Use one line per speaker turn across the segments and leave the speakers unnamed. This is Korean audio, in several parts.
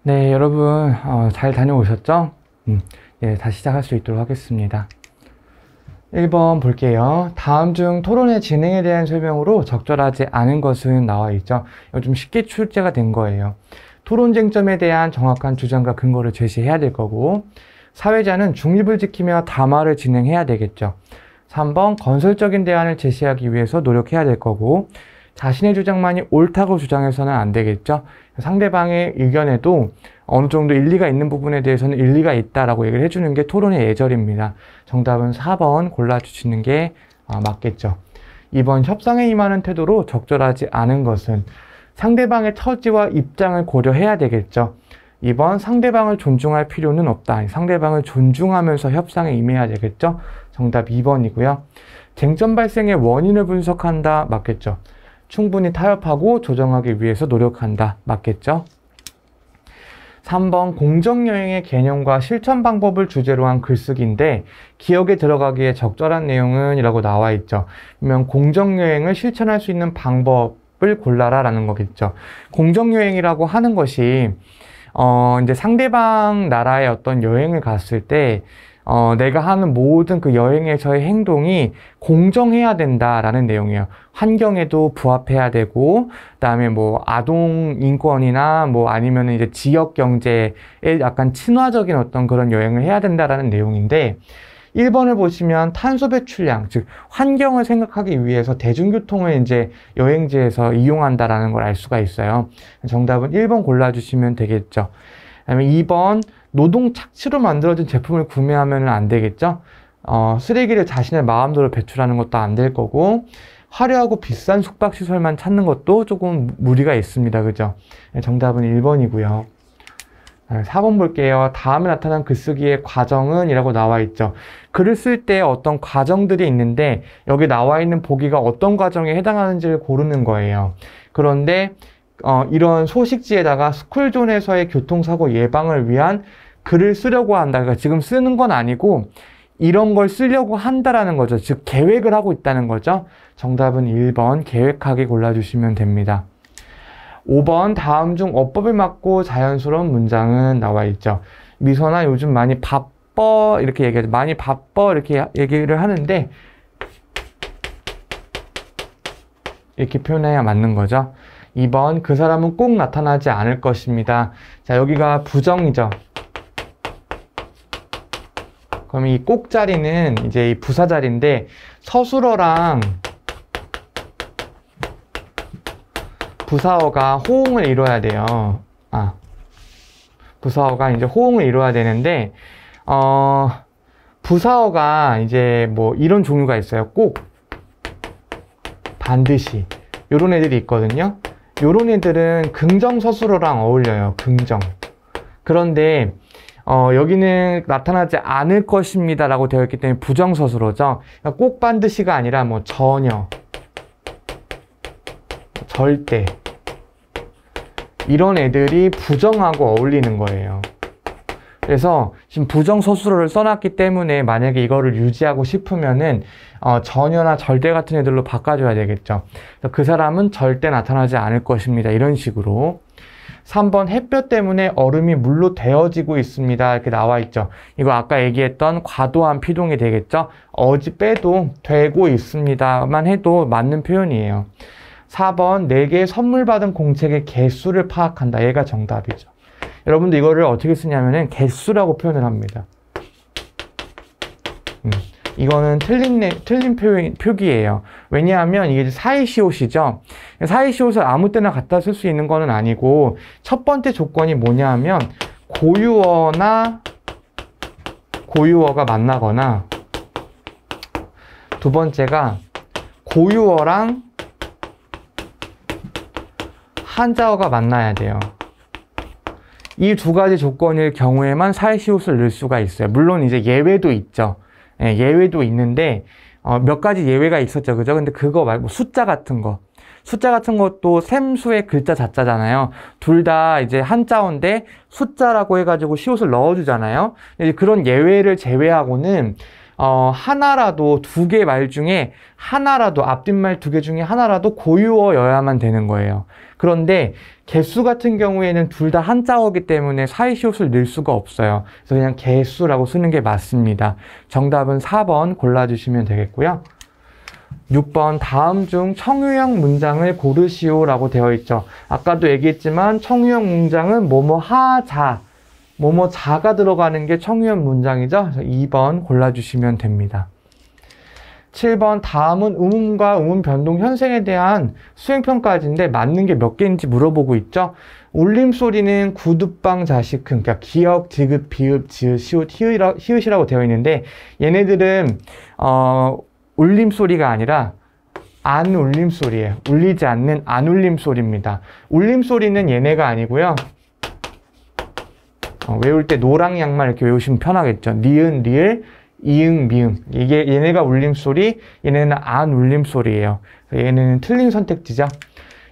네, 여러분 잘 다녀오셨죠? 네, 다시 시작할 수 있도록 하겠습니다. 1번 볼게요. 다음 중 토론의 진행에 대한 설명으로 적절하지 않은 것은 나와 있죠. 이거 좀 쉽게 출제가 된 거예요. 토론 쟁점에 대한 정확한 주장과 근거를 제시해야 될 거고, 사회자는 중립을 지키며 담화를 진행해야 되겠죠. 3번 건설적인 대안을 제시하기 위해서 노력해야 될 거고, 자신의 주장만이 옳다고 주장해서는 안 되겠죠. 상대방의 의견에도 어느 정도 일리가 있는 부분에 대해서는 일리가 있다라고 얘기를 해주는 게 토론의 예절입니다. 정답은 4번 골라주시는 게 맞겠죠. 2번 협상에 임하는 태도로 적절하지 않은 것은 상대방의 처지와 입장을 고려해야 되겠죠. 2번 상대방을 존중할 필요는 없다. 상대방을 존중하면서 협상에 임해야 되겠죠. 정답 2번이고요. 쟁점 발생의 원인을 분석한다. 맞겠죠. 충분히 타협하고 조정하기 위해서 노력한다. 맞겠죠? 3번 공정여행의 개념과 실천 방법을 주제로 한 글쓰기인데 기억에 들어가기에 적절한 내용은 이라고 나와 있죠. 그러면 공정여행을 실천할 수 있는 방법을 골라라 라는 거겠죠. 공정여행이라고 하는 것이 이제 상대방 나라에 어떤 여행을 갔을 때 내가 하는 모든 그 여행에서의 행동이 공정해야 된다라는 내용이에요. 환경에도 부합해야 되고, 그다음에 뭐 아동 인권이나 뭐 아니면은 이제 지역 경제에 약간 친화적인 어떤 그런 여행을 해야 된다라는 내용인데, 1번을 보시면 탄소 배출량, 즉 환경을 생각하기 위해서 대중교통을 이제 여행지에서 이용한다라는 걸 알 수가 있어요. 정답은 1번 골라주시면 되겠죠. 그다음에 2번 노동 착취로 만들어진 제품을 구매하면 안 되겠죠. 쓰레기를 자신의 마음대로 배출하는 것도 안 될 거고, 화려하고 비싼 숙박시설만 찾는 것도 조금 무리가 있습니다. 그죠? 정답은 1번이고요. 4번 볼게요. 다음에 나타난 글쓰기의 과정은 이라고 나와 있죠. 글을 쓸 때 어떤 과정들이 있는데 여기 나와 있는 보기가 어떤 과정에 해당하는지를 고르는 거예요. 그런데 이런 소식지에다가 스쿨존에서의 교통사고 예방을 위한 글을 쓰려고 한다. 그러니까 지금 쓰는 건 아니고 이런 걸 쓰려고 한다라는 거죠. 즉 계획을 하고 있다는 거죠. 정답은 1번 계획하기 골라주시면 됩니다. 5번 다음 중 어법에 맞고 자연스러운 문장은 나와 있죠. 미선아 요즘 많이 바빠 이렇게 얘기하죠. 많이 바빠 이렇게 얘기를 하는데 이렇게 표현해야 맞는 거죠. 2번 그 사람은 꼭 나타나지 않을 것입니다. 자, 여기가 부정이죠. 그럼 이 꼭 자리는 이제 이 부사 자리인데 서술어랑 부사어가 호응을 이뤄야 돼요. 부사어가 이제 호응을 이뤄야 되는데 부사어가 이제 뭐 이런 종류가 있어요. 꼭, 반드시 요런 애들이 있거든요. 요런 애들은 긍정 서술어랑 어울려요. 긍정. 그런데 여기는 나타나지 않을 것입니다 라고 되어 있기 때문에 부정 서술어죠. 그러니까 꼭 반드시가 아니라 뭐 전혀, 절대 이런 애들이 부정하고 어울리는 거예요. 그래서 지금 부정 서술어를 써놨기 때문에 만약에 이거를 유지하고 싶으면은 전혀나 절대 같은 애들로 바꿔줘야 되겠죠. 그 사람은 절대 나타나지 않을 것입니다. 이런 식으로. 3번 햇볕 때문에 얼음이 물로 데워지고 있습니다. 이렇게 나와 있죠. 이거 아까 얘기했던 과도한 피동이 되겠죠. 어지 빼도 되고 있습니다만 해도 맞는 표현이에요. 4번 4개 선물 받은 공책의 개수를 파악한다. 얘가 정답이죠. 여러분들 이거를 어떻게 쓰냐면은 개수라고 표현을 합니다. 이거는 틀린 표기예요. 왜냐하면 이게 사이시옷이죠. 사이시옷을 아무 때나 갖다 쓸 수 있는 거는 아니고 첫 번째 조건이 뭐냐 하면 고유어가 만나거나 두 번째가 고유어랑 한자어가 만나야 돼요. 이 두 가지 조건일 경우에만 사이시옷을 넣을 수가 있어요. 물론 이제 예외도 있죠. 예, 예외도 있는데 몇 가지 예외가 있었죠. 그죠? 근데 그거 말고 숫자 같은 것도 샘수의 글자 자자잖아요. 둘 다 이제 한자어인데 숫자라고 해가지고 시옷을 넣어주잖아요. 이제 그런 예외를 제외하고는 하나라도 두 개 말 중에 하나라도 앞뒷말 두 개 중에 하나라도 고유어여야만 되는 거예요. 그런데 개수 같은 경우에는 둘 다 한자어이기 때문에 사이시옷을 넣을 수가 없어요. 그래서 그냥 개수라고 쓰는 게 맞습니다. 정답은 4번 골라주시면 되겠고요. 6번 다음 중 청유형 문장을 고르시오라고 되어 있죠. 아까도 얘기했지만 청유형 문장은 뭐뭐 하자, 뭐뭐 자가 들어가는 게 청유형 문장이죠. 그래서 2번 골라주시면 됩니다. 7번 다음은 음음과 음음 변동 현생에 대한 수행평가지인데 맞는 게 몇 개인지 물어보고 있죠. 울림소리는 구두방 자식흥, 그러니까 기역, 디귿, 비읍, 지읒, 시읒, 히읗이라고 되어 있는데 얘네들은 울림소리가 아니라 안 울림소리예요. 울리지 않는 안 울림소리입니다. 울림소리는 얘네가 아니고요. 외울 때 노랑 양말 이렇게 외우시면 편하겠죠. 니은, 리을, 이응, 미응. 이게 얘네가 울림소리, 얘네는 안 울림소리예요. 얘네는 틀린 선택지죠.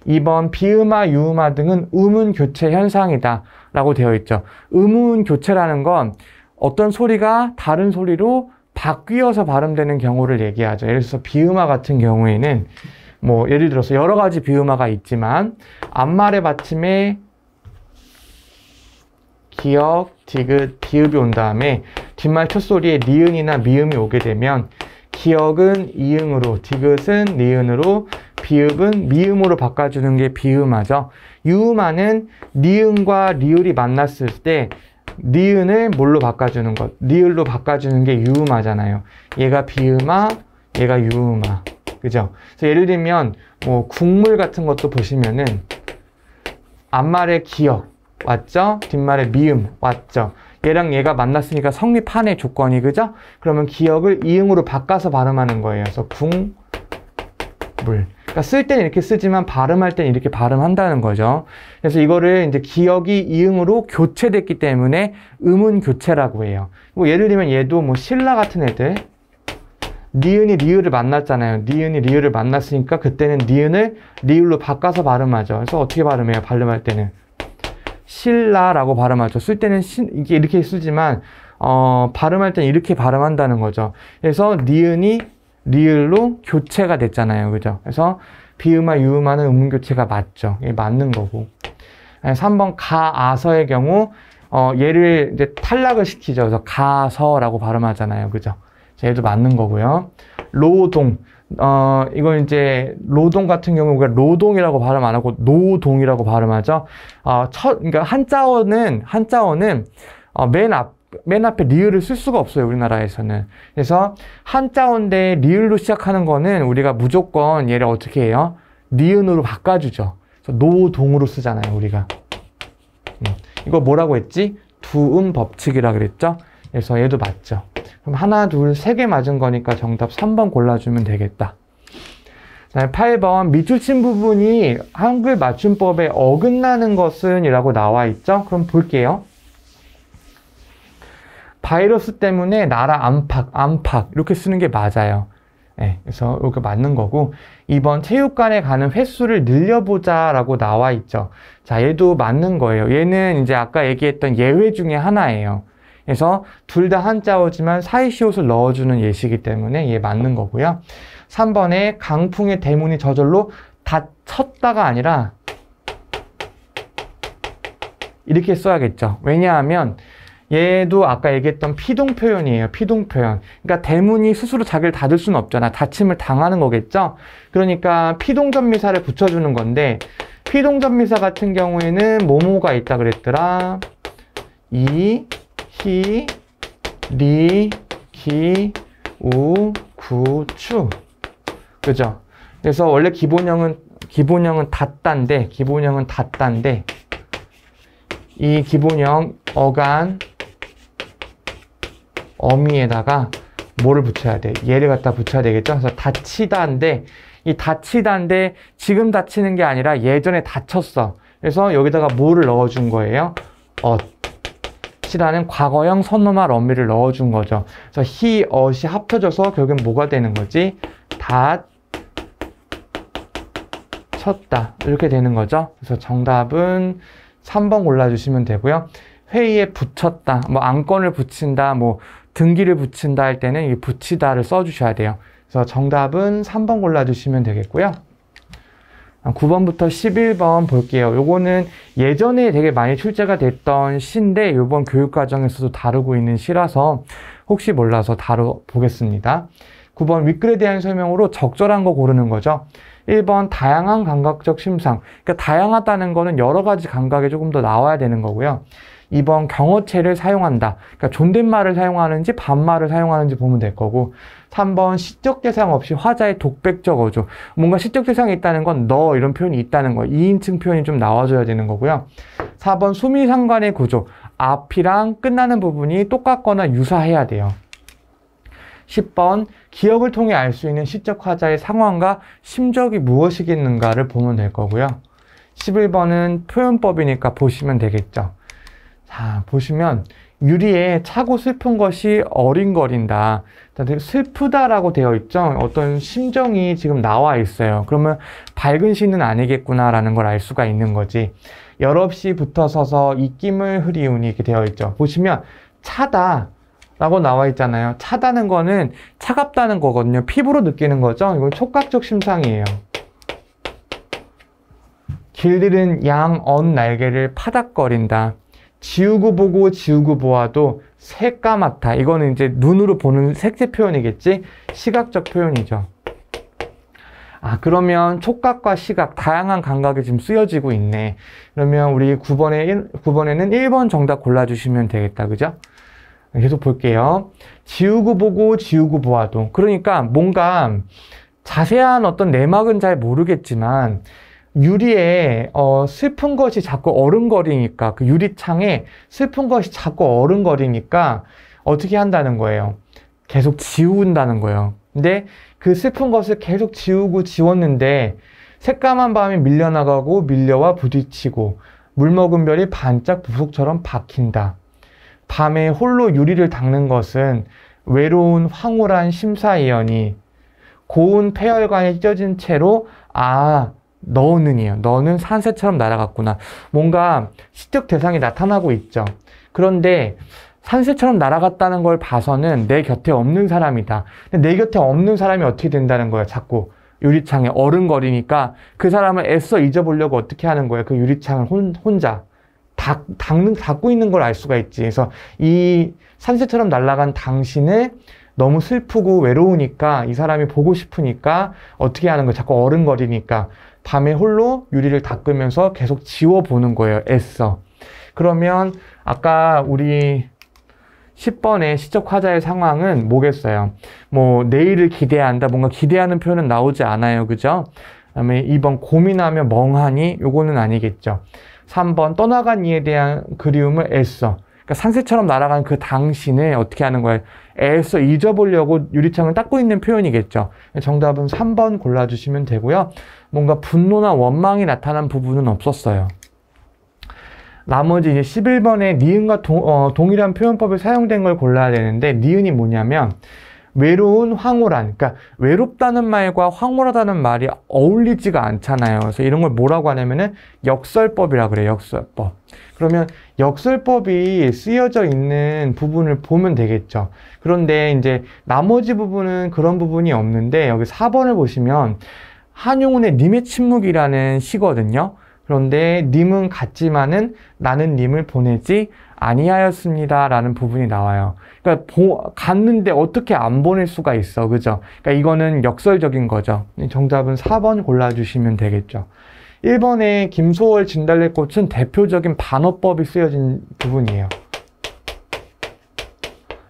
2번 비음화, 유음화 등은 음운 교체 현상이다 라고 되어 있죠. 음운 교체라는 건 어떤 소리가 다른 소리로 바뀌어서 발음되는 경우를 얘기하죠. 예를 들어서 비음화 같은 경우에는 뭐 예를 들어서 여러 가지 비음화가 있지만 앞말의 받침에 기역, 디귿, 비읍이 온 다음에 뒷말 첫소리에 니은이나 미음이 오게 되면 기역은 이응으로, 디귿은 니은으로, 비읍은 미음으로 바꿔주는 게 비음화죠. 유음화는 니은과 리을이 만났을 때 니은을 뭘로 바꿔주는 것, 리을로 바꿔주는 게 유음화잖아요. 얘가 비음화, 얘가 유음화. 그죠? 그래서 예를 들면 뭐 국물 같은 것도 보시면은 앞말에 기역 왔죠? 뒷말에 미음 왔죠? 얘랑 얘가 만났으니까 성립하네 조건이, 그죠? 그러면 기역을 이응으로 바꿔서 발음하는 거예요. 그래서 국물. 그러니까 쓸 때는 이렇게 쓰지만 발음할 때는 이렇게 발음한다는 거죠. 그래서 이거를 이제 기역이 이응으로 교체됐기 때문에 음운 교체라고 해요. 뭐 예를 들면 얘도 뭐 신라 같은 애들, 니은이 리을을 만났잖아요. 니은이 리을을 만났으니까 그때는 니은을 리을로 바꿔서 발음하죠. 그래서 어떻게 발음해요? 발음할 때는 신라라고 발음하죠. 쓸 때는 이게 이렇게 쓰지만 발음할 때는 이렇게 발음한다는 거죠. 그래서 니은이 리을로 교체가 됐잖아요. 그죠? 그래서 비음화, 유음화는 음운 교체가 맞죠. 이게 맞는 거고. 3번 가아서의 경우 얘를 이제 탈락을 시키죠. 그래서 가서라고 발음하잖아요. 그죠? 얘도 맞는 거고요. 로동. 이건 이제 로동 같은 경우 우리가 로동이라고 발음 안 하고 노동이라고 발음하죠. 그러니까 한자어는 맨 앞에 리을을 쓸 수가 없어요, 우리나라에서는. 그래서 한자어인데 리을로 시작하는 거는 우리가 무조건 얘를 어떻게 해요? 니은으로 바꿔주죠. 그래서 노동으로 쓰잖아요, 우리가. 이거 뭐라고 했지? 두음 법칙이라 그랬죠? 그래서 얘도 맞죠. 그럼 하나, 둘, 세 개 맞은 거니까 정답 3번 골라주면 되겠다. 8번 밑줄 친 부분이 한글 맞춤법에 어긋나는 것은 이라고 나와 있죠? 그럼 볼게요. 바이러스 때문에 나라 안팎 이렇게 쓰는 게 맞아요. 네, 그래서 이거 맞는 거고. 2번 체육관에 가는 횟수를 늘려보자 라고 나와 있죠. 자, 얘도 맞는 거예요. 얘는 이제 아까 얘기했던 예외 중에 하나예요. 그래서 둘 다 한자어지만 사이시옷을 넣어주는 예시이기 때문에 얘 맞는 거고요. 3번에 강풍의 대문이 저절로 닫혔다가 아니라 이렇게 써야겠죠. 왜냐하면 얘도 아까 얘기했던 피동 표현이에요. 피동 표현. 그러니까 대문이 스스로 자기를 닫을 수는 없잖아. 닫힘을 당하는 거겠죠. 그러니까 피동전미사를 붙여주는 건데 피동전미사 같은 경우에는 뭐뭐가 있다 그랬더라. 이, 히, 리, 기, 우, 구, 추. 그죠? 그래서 원래 기본형은 닫다인데 이 기본형 어간 어미에다가 뭐를 붙여야 돼? 얘를 갖다 붙여야 되겠죠? 그래서 닫히다인데 이 닫히다인데 지금 닫히는 게 아니라 예전에 닫혔어. 그래서 여기다가 뭐를 넣어준 거예요? 엇이라는 과거형 선노말 어미를 넣어준 거죠. 그래서 히, 엇이 합쳐져서 결국엔 뭐가 되는 거지? 닫혔다. 이렇게 되는 거죠. 그래서 정답은 3번 골라주시면 되고요. 회의에 붙였다, 뭐 안건을 붙인다, 뭐 등기를 붙인다 할 때는 이 붙이다를 써주셔야 돼요. 그래서 정답은 3번 골라주시면 되겠고요. 9번부터 11번 볼게요. 요거는 예전에 되게 많이 출제가 됐던 시인데 이번 교육과정에서도 다루고 있는 시라서 혹시 몰라서 다뤄보겠습니다. 9번 윗글에 대한 설명으로 적절한 거 고르는 거죠. 1번 다양한 감각적 심상. 그러니까 다양하다는 거는 여러 가지 감각이 조금 더 나와야 되는 거고요. 2번 경어체를 사용한다. 그러니까 존댓말을 사용하는지 반말을 사용하는지 보면 될 거고. 3번 시적 대상 없이 화자의 독백적 어조. 뭔가 시적 대상이 있다는 건 너 이런 표현이 있다는 거예요. 2인칭 표현이 좀 나와줘야 되는 거고요. 4번 수미상관의 구조. 앞이랑 끝나는 부분이 똑같거나 유사해야 돼요. 10번 기억을 통해 알 수 있는 시적 화자의 상황과 심적이 무엇이겠는가를 보면 될 거고요. 11번은 표현법이니까 보시면 되겠죠. 자, 보시면 유리에 차고 슬픈 것이 어린거린다. 슬프다라고 되어 있죠. 어떤 심정이 지금 나와 있어요. 그러면 밝은 시는 아니겠구나라는 걸 알 수가 있는 거지. 여럿이 붙어 서서 입김을 흐리우니 이렇게 되어 있죠. 보시면 차다 라고 나와 있잖아요. 차다는 거는 차갑다는 거거든요. 피부로 느끼는 거죠. 이건 촉각적 심상이에요. 길들은 양 언 날개를 파닥거린다. 지우고 보고 지우고 보아도 새까맣다. 이거는 이제 눈으로 보는 색채 표현이겠지? 시각적 표현이죠. 아, 그러면 촉각과 시각, 다양한 감각이 지금 쓰여지고 있네. 그러면 우리 9번에는 1번 정답 골라주시면 되겠다. 그죠? 계속 볼게요. 지우고 보고 지우고 보아도. 그러니까 뭔가 자세한 어떤 내막은 잘 모르겠지만 유리에 슬픈 것이 자꾸 어른거리니까, 그 유리창에 슬픈 것이 자꾸 어른거리니까 어떻게 한다는 거예요? 계속 지운다는 거예요. 근데 그 슬픈 것을 계속 지우고 지웠는데 새까만 밤이 밀려나가고 밀려와 부딪히고 물먹은 별이 반짝 부속처럼 박힌다. 밤에 홀로 유리를 닦는 것은 외로운 황홀한 심사위원이 고운 폐혈관에 찢어진 채로 너는이에요. 너는 산새처럼 날아갔구나. 뭔가 시적 대상이 나타나고 있죠. 그런데 산새처럼 날아갔다는 걸 봐서는 내 곁에 없는 사람이다. 근데 내 곁에 없는 사람이 어떻게 된다는 거예요? 자꾸 유리창에 어른거리니까 그 사람을 애써 잊어보려고 어떻게 하는 거예요? 그 유리창을 혼자 닫고 있는 걸 알 수가 있지. 그래서 이 산새처럼 날아간 당신을 너무 슬프고 외로우니까 이 사람이 보고 싶으니까 어떻게 하는 거예요? 자꾸 어른거리니까 밤에 홀로 유리를 닦으면서 계속 지워보는 거예요. 애써. 그러면 아까 우리 10번의 시적 화자의 상황은 뭐겠어요? 뭐 내일을 기대한다. 뭔가 기대하는 표현은 나오지 않아요. 그죠? 그다음에 2번 고민하며 멍하니. 요거는 아니겠죠. 3번 떠나간 이에 대한 그리움을 애써. 그러니까 산새처럼 날아간 그 당신을 어떻게 하는 거예요? 애써 잊어보려고 유리창을 닦고 있는 표현이겠죠. 정답은 3번 골라주시면 되고요. 뭔가 분노나 원망이 나타난 부분은 없었어요. 나머지 이제 11번에 니은과 동일한 표현법이 사용된 걸 골라야 되는데, 니은이 뭐냐면 외로운 황홀한, 그러니까 외롭다는 말과 황홀하다는 말이 어울리지가 않잖아요. 그래서 이런 걸 뭐라고 하냐면은 역설법이라 그래요. 역설법. 그러면 역설법이 쓰여져 있는 부분을 보면 되겠죠. 그런데 이제 나머지 부분은 그런 부분이 없는데, 여기 4번을 보시면 한용운의 님의 침묵이라는 시거든요. 그런데 님은 갔지만은 나는 님을 보내지 아니하였습니다 라는 부분이 나와요. 그러니까 갔는데 어떻게 안 보낼 수가 있어. 그죠? 그러니까 이거는 역설적인 거죠. 정답은 4번 골라주시면 되겠죠. 1번의 김소월 진달래꽃은 대표적인 반어법이 쓰여진 부분이에요.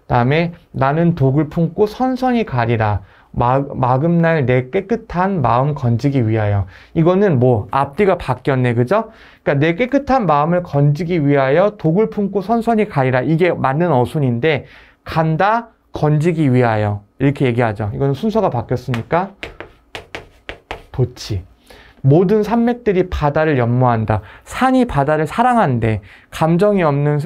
다음에 나는 독을 품고 선선히 가리라. 마금날 내 깨끗한 마음 건지기 위하여. 이거는 뭐 앞뒤가 바뀌었네. 그죠? 그러니까 내 깨끗한 마음을 건지기 위하여 독을 품고 선선히 가리라. 이게 맞는 어순인데 간다 건지기 위하여 이렇게 얘기하죠. 이건 순서가 바뀌었으니까 도치. 모든 산맥들이 바다를 연모한다. 산이 바다를 사랑한대. 감정이 없는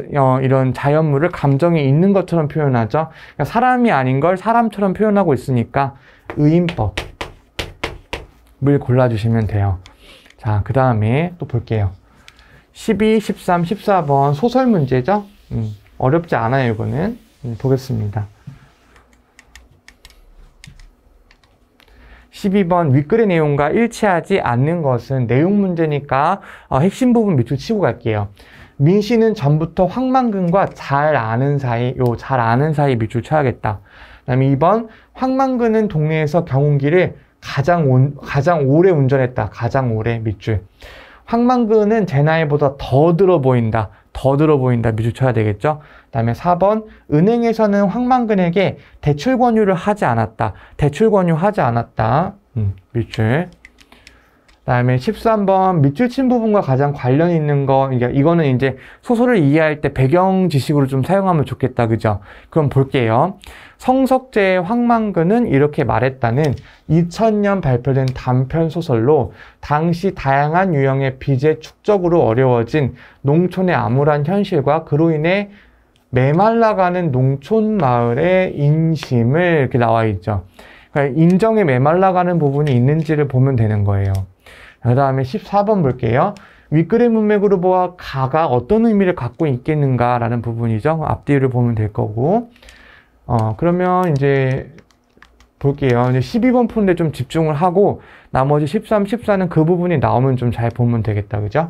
이런 자연물을 감정이 있는 것처럼 표현하죠. 그러니까 사람이 아닌 걸 사람처럼 표현하고 있으니까 의인법을 골라주시면 돼요. 자, 그 다음에 또 볼게요. 12, 13, 14번 소설 문제죠. 어렵지 않아요, 이거는. 보겠습니다. 12번 윗글의 내용과 일치하지 않는 것은 내용 문제니까 핵심 부분 밑줄 치고 갈게요. 민 씨는 전부터 황만근과 잘 아는 사이, 잘 아는 사이 밑줄 쳐야겠다. 그 다음에 2번 황만근은 동네에서 경운기를 가장 오래 운전했다. 가장 오래 밑줄. 황만근은 제 나이보다 더 들어 보인다. 더 들어 보인다. 밑줄 쳐야 되겠죠. 그 다음에 4번 은행에서는 황만근에게 대출 권유를 하지 않았다. 대출 권유하지 않았다. 밑줄. 그 다음에 13번 밑줄 친 부분과 가장 관련 있는 거, 그러니까 이거는 이제 소설을 이해할 때 배경 지식으로 좀 사용하면 좋겠다. 그죠? 그럼 볼게요. 성석재의 황만근은 이렇게 말했다는 2000년 발표된 단편 소설로 당시 다양한 유형의 빚의 축적으로 어려워진 농촌의 암울한 현실과 그로 인해 메말라가는 농촌 마을의 인심을 이렇게 나와 있죠. 그러니까 인정에 메말라가는 부분이 있는지를 보면 되는 거예요. 그 다음에 14번 볼게요. 윗글의 문맥으로 보아 가가 어떤 의미를 갖고 있겠는가라는 부분이죠. 앞뒤를 보면 될 거고. 그러면 이제 볼게요. 이제 12번 푸는데 좀 집중을 하고 나머지 13, 14는 그 부분이 나오면 좀 잘 보면 되겠다. 그죠?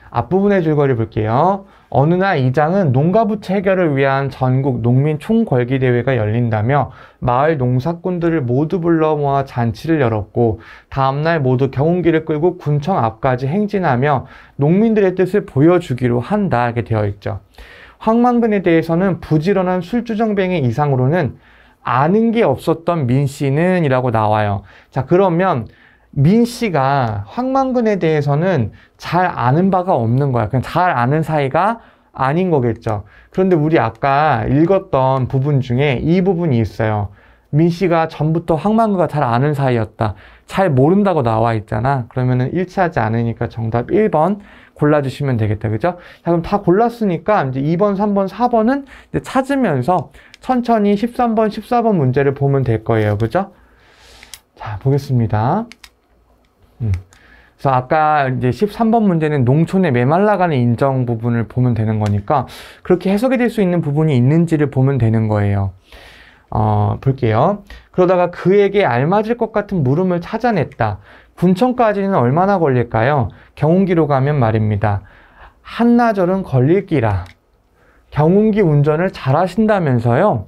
앞부분의 줄거리 볼게요. 어느 날 이장은 농가부채 해결을 위한 전국 농민 총궐기 대회가 열린다며 마을 농사꾼들을 모두 불러 모아 잔치를 열었고 다음날 모두 경운기를 끌고 군청 앞까지 행진하며 농민들의 뜻을 보여주기로 한다. 이렇게 되어 있죠. 황만근에 대해서는 부지런한 술주정뱅이 이상으로는 아는 게 없었던 민 씨는 이라고 나와요. 자, 그러면 민 씨가 황만근에 대해서는 잘 아는 바가 없는 거야. 그냥 잘 아는 사이가 아닌 거겠죠. 그런데 우리 아까 읽었던 부분 중에 이 부분이 있어요. 민 씨가 전부터 황만근과 잘 아는 사이였다. 잘 모른다고 나와 있잖아. 그러면은 일치하지 않으니까 정답 1번 골라주시면 되겠다. 그죠? 자, 그럼 다 골랐으니까 이제 2번, 3번, 4번은 이제 찾으면서 천천히 13번, 14번 문제를 보면 될 거예요. 그죠? 자, 보겠습니다. 그래서 아까 이제 13번 문제는 농촌의 메말라가는 인정 부분을 보면 되는 거니까 그렇게 해석이 될 수 있는 부분이 있는지를 보면 되는 거예요. 볼게요. 그러다가 그에게 알맞을 것 같은 물음을 찾아냈다. 군청까지는 얼마나 걸릴까요? 경운기로 가면 말입니다. 한나절은 걸릴 기라. 경운기 운전을 잘 하신다면서요?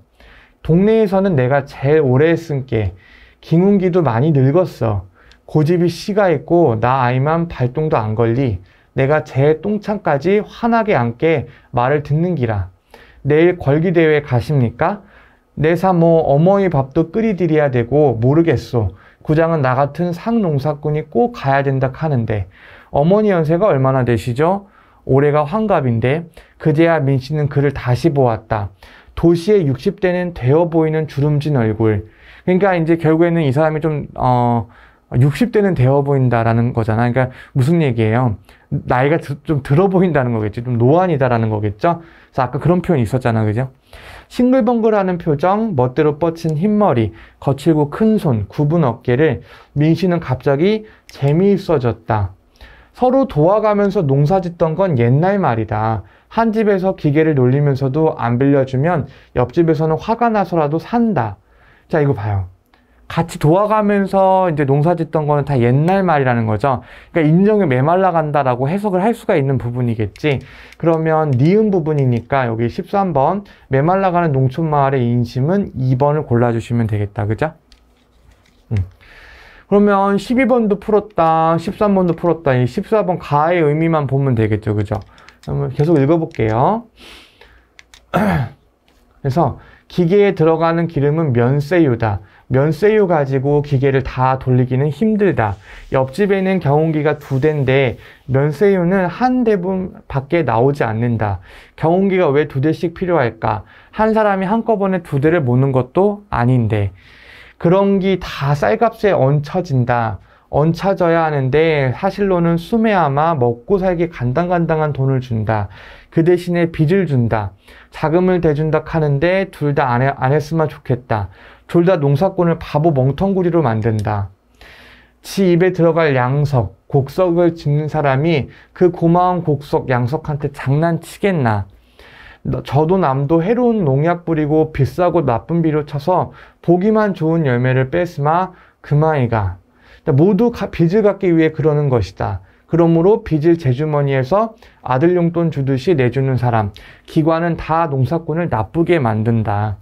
동네에서는 내가 제일 오래 했으니께 김운기도 많이 늙었어. 고집이 씨가 있고 나 아이만 발동도 안 걸리. 내가 제 똥창까지 환하게 앉게 말을 듣는 기라. 내일 걸기대회 가십니까? 내 사모 어머니 밥도 끓이드려야 되고 모르겠소. 구장은 나 같은 상농사꾼이 꼭 가야 된다 하는데 어머니 연세가 얼마나 되시죠? 올해가 환갑인데 그제야 민씨는 그를 다시 보았다. 도시의 60대는 되어 보이는 주름진 얼굴. 그러니까 이제 결국에는 이 사람이 좀 60대는 되어 보인다라는 거잖아. 그러니까 무슨 얘기예요? 나이가 좀 들어 보인다는 거겠지. 좀 노안이다라는 거겠죠? 그래서 아까 그런 표현이 있었잖아. 그죠? 싱글벙글하는 표정, 멋대로 뻗친 흰머리, 거칠고 큰 손, 굽은 어깨를 민씨는 갑자기 재미있어졌다. 서로 도와가면서 농사짓던 건 옛날 말이다. 한 집에서 기계를 놀리면서도 안 빌려주면 옆집에서는 화가 나서라도 산다. 자, 이거 봐요. 같이 도와가면서 이제 농사짓던 거는 다 옛날 말이라는 거죠. 그러니까 인정에 메말라 간다라고 해석을 할 수가 있는 부분이겠지. 그러면 니은 부분이니까 여기 13번 메말라 가는 농촌 마을의 인심은 2번을 골라주시면 되겠다. 그죠? 그러면 12번도 풀었다. 13번도 풀었다. 이 14번 가의 의미만 보면 되겠죠. 그죠? 그러면 계속 읽어볼게요. 그래서 기계에 들어가는 기름은 면세유다. 면세유 가지고 기계를 다 돌리기는 힘들다. 옆집에는 경운기가 2대인데 면세유는 한 대분 밖에 나오지 않는다. 경운기가 왜 2대씩 필요할까? 한 사람이 한꺼번에 2대를 모는 것도 아닌데. 그런 기 다 쌀값에 얹혀진다. 얹혀져야 하는데 사실로는 수매아마 먹고 살기 간당간당한 돈을 준다. 그 대신에 빚을 준다. 자금을 대준다 하는데 둘 다 안 했으면 좋겠다. 둘 다 농사꾼을 바보 멍텅구리로 만든다. 지 입에 들어갈 양석, 곡석을 짓는 사람이 그 고마운 곡석, 양석한테 장난치겠나. 저도 남도 해로운 농약 뿌리고 비싸고 나쁜 비료 쳐서 보기만 좋은 열매를 뺐으마 그마이가. 모두 빚을 갚기 위해 그러는 것이다. 그러므로 빚을 제 주머니에서 아들 용돈 주듯이 내주는 사람, 기관은 다 농사꾼을 나쁘게 만든다.